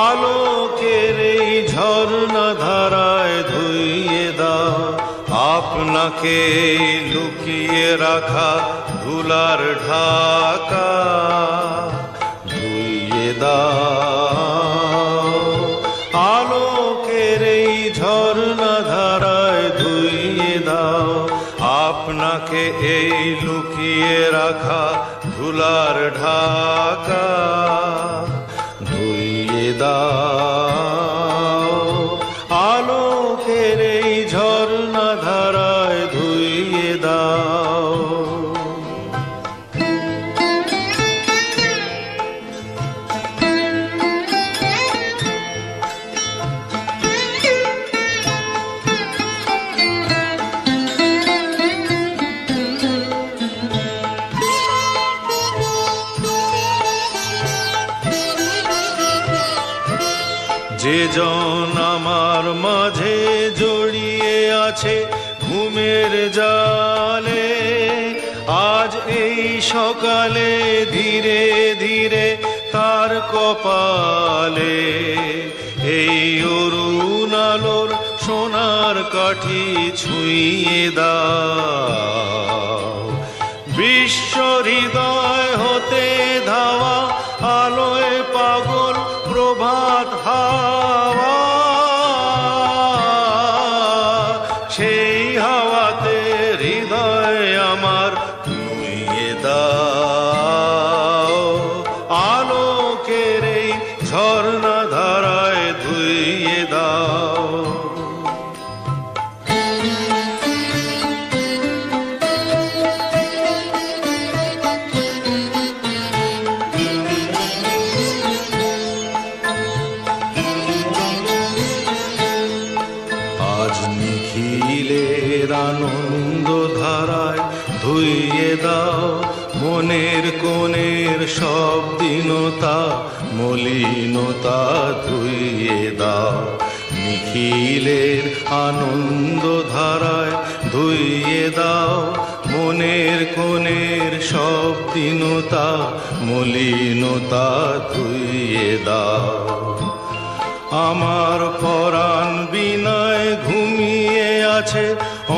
আলোকের এই ঝর্ণা ধারায় ধুইয়ে দাও আপনাকে লুকিয়ে রাখা ধুলার ঢাকা, ধুইয়ে দাও। আলোকের এই ঝর্ণা ধারায় ধুইয়ে দাও আপনাকে এই লুকিয়ে রাখা ধুলার ঢাকা, ধুইয়ে দাও। আলোকের এই ঝর্ণা ধারায় ধুইয়ে দাও। যে জন আমার মাঝে জড়িয়ে আছে ঘুমের জালে, আজ এই সকালে ধীরে ধীরে তার কপালে এই অরুণ আলোর সোনার কাঠি ছুঁয়ে দাও। বিশ্ব হৃদয় হতে ধাওয়া আলোয় পাগল প্রভাত হাওয়া, সেই হাওয়াতে হৃদয় আমার নুইয়ে দাও। আলোকের এই ঝর্ণা ধারায় ধুইয়ে দাও। আজ নিখিলের আনন্দ ধারায় ধুইয়ে দাও মনের কোণের সব দীনতা মলিনতা, ধুইয়ে দাও। নিখিলের আনন্দ ধারায় ধুইয়ে দাও মনের কোণের সব দীনতা মলিনতা, ধুইয়ে দাও। আমার পরাণ বিনায় ঘুমিয়ে আছে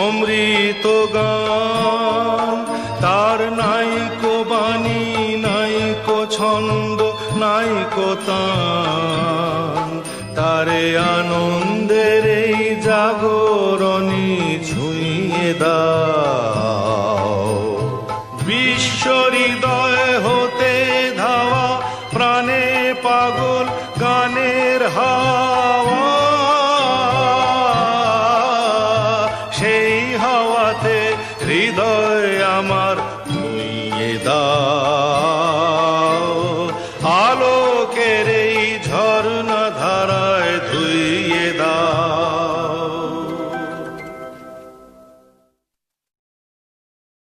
অমৃত গান, তার নাইকো বাণী নাইকো ছন্দ নাইকো তান, তারে আনন্দের এই জাগরণী ছুঁয়ে দাও। বিশ্ব হৃদয় হতে ধাওয়া প্রাণে পাগল